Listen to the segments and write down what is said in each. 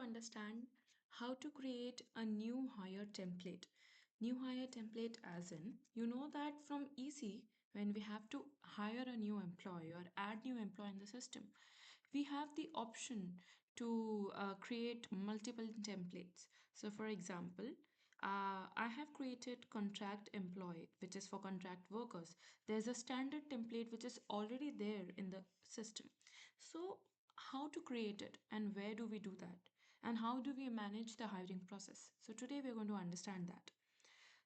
understand how to create a new hire template. New hire template as in, you know that from EC, when we have to hire a new employee or add new employee in the system, we have the option to create multiple templates. So for example, I have created contract employee, which is for contract workers. There's a standard template which is already there in the system. So how to create it and where do we do that? And how do we manage the hiring process? So today we're going to understand that.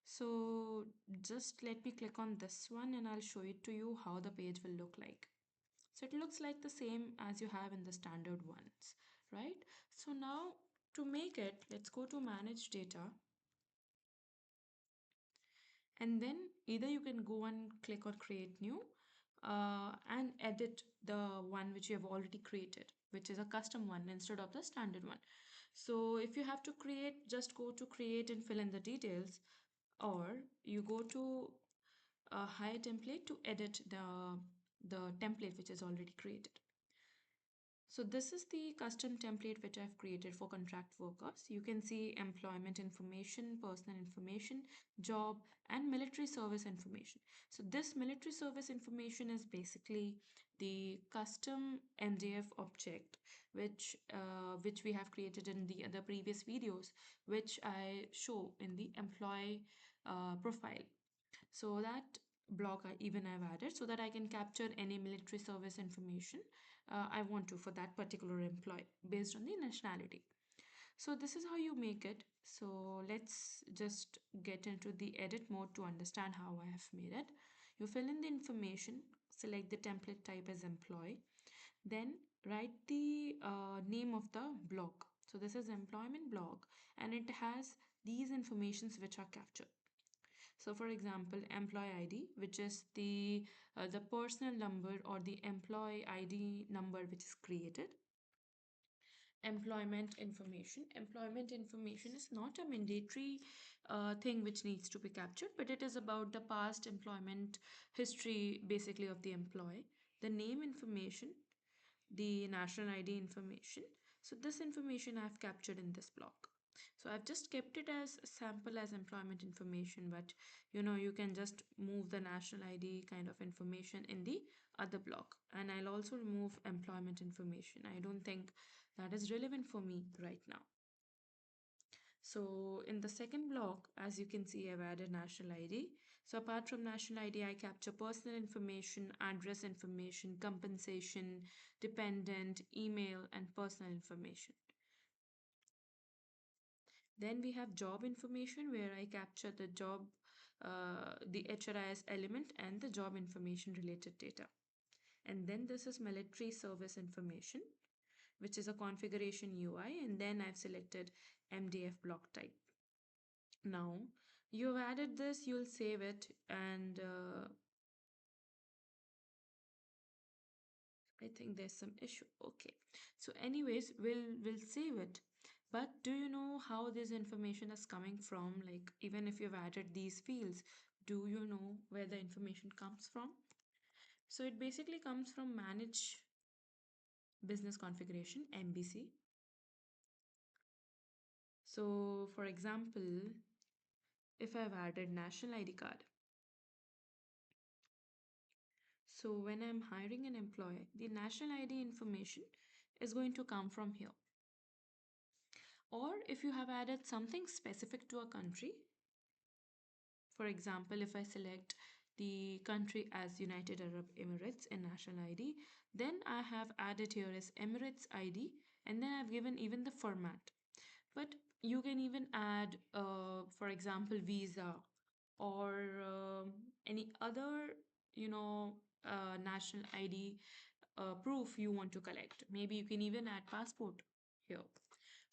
So just let me click on this one and I'll show it to you how the page will look like. So it looks like the same as you have in the standard ones, right? So now to make it, let's go to manage data, and then either you can go and click on create new and edit the one which you have already created, which is a custom one instead of the standard one. So if you have to create, just go to create and fill in the details, or you go to hire template to edit the template which is already created. So this is the custom template which I've created for contract workers. You can see employment information, personal information, job, and military service information. So this military service information is basically the custom MDF object which we have created in the other previous videos, which I show in the employee profile. So that block I've added so that I can capture any military service information I want to for that particular employee based on the nationality. So this is how you make it. So let's just get into the edit mode to understand how I have made it. You fill in the information, select the template type as employee, then write the name of the block. So this is employment block and it has these informations which are captured. So for example, employee ID, which is the personal number or the employee ID number which is created. Employment information. Employment information is not a mandatory thing which needs to be captured, but it is about the past employment history basically of the employee. The name information, the national ID information. So this information I've captured in this block. So I've just kept it as sample as employment information, but you can just move the national ID kind of information in the other block. And I'll also remove employment information. I don't think that is relevant for me right now. So in the second block, as you can see, I've added national ID. So apart from national ID, I capture personal information, address information, compensation, dependent, email, and personal information. Then we have job information where I capture the job, the HRIS element and the job information related data. And then this is military service information, which is a configuration UI, and then I've selected MDF block type. Now you've added this, you'll save it, and I think there's some issue. Okay, so anyways, we'll save it. But do you know how this information is coming from? Like even if you've added these fields, do you know where the information comes from? So it basically comes from manage business configuration, MBC. So for example, if I've added national ID card, so when I'm hiring an employee, the national ID information is going to come from here. Or if you have added something specific to a country, for example, if I select the country as United Arab Emirates in national ID, then I have added here as Emirates ID, and then I've given even the format. But you can even add, for example, visa or any other, national ID proof you want to collect. Maybe you can even add passport here,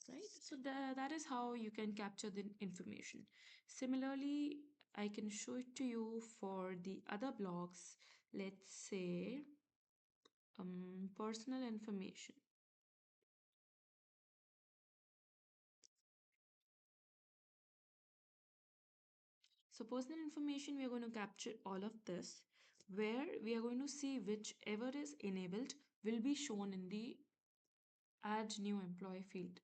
right? So that is how you can capture the information. Similarly, I can show it to you for the other blocks. Let's say personal information. So personal information, we are going to capture all of this, where we are going to see whichever is enabled will be shown in the add new employee field.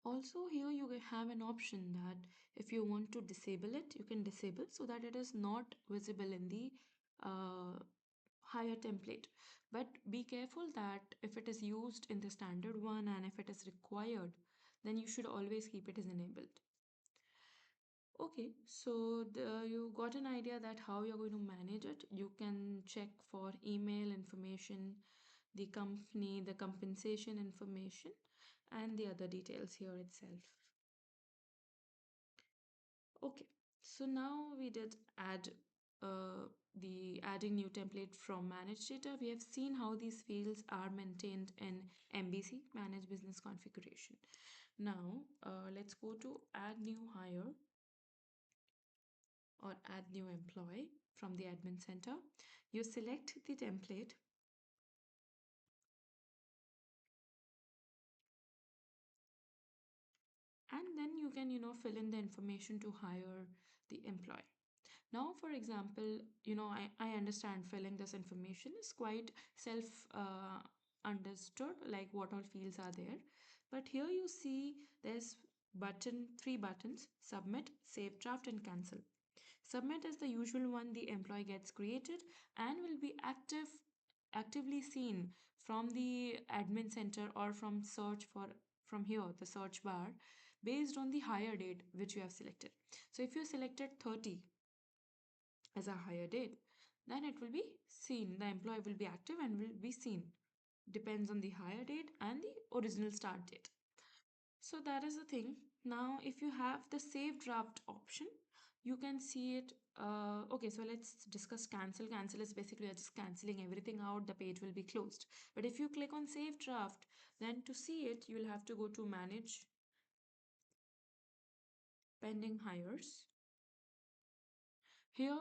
Also, here you have an option that if you want to disable it, you can disable so that it is not visible in the uh, higher template. But be careful that if it is used in the standard one and if it is required, then you should always keep it as enabled. Okay, so you got an idea that how you're going to manage it. You can check for email information, the company, the compensation information, and the other details here itself. Okay, so now we did add the adding new template from managed data. We have seen how these fields are maintained in MBC, Manage Business Configuration. Now let's go to add new hire or add new employee from the admin center. You select the template and then you can fill in the information to hire the employee. Now, for example, I understand filling this information is quite self understood, like what all fields are there. But here you see there's three buttons: submit, save draft, and cancel. Submit is the usual one the employee gets created and will be actively seen from the admin center or from search for from here the search bar based on the hire date which you have selected. So if you selected 30 as a hire date, then it will be seen. The employee will be active and will be seen. Depends on the hire date and the original start date. So that is the thing. Now, if you have the save draft option, you can see it. Okay, so let's discuss cancel. Cancel is basically you're just canceling everything out. The page will be closed. But if you click on save draft, then to see it, you'll have to go to manage pending hires. Here,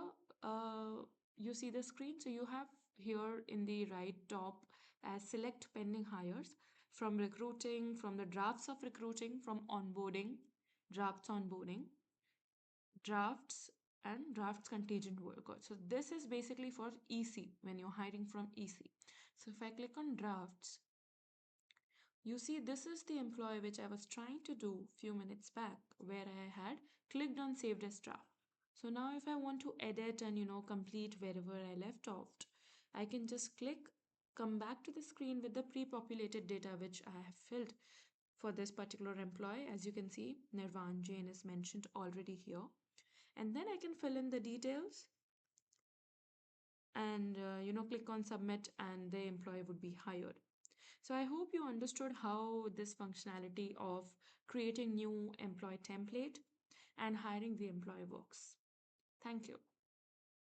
you see the screen. So you have here in the right top as select pending hires from recruiting, from the drafts of recruiting, from onboarding, drafts onboarding, drafts and drafts contingent worker. So this is basically for EC when you're hiring from EC. So if I click on drafts, you see this is the employee which I was trying to do few minutes back where I had clicked on saved as draft. So now if I want to edit and complete wherever I left off, I can just click, come back to the screen with the pre-populated data which I have filled for this particular employee. As you can see, Nirvan Jain is mentioned already here. And then I can fill in the details and click on submit and the employee would be hired. So I hope you understood how this functionality of creating new employee template and hiring the employee works. Thank you.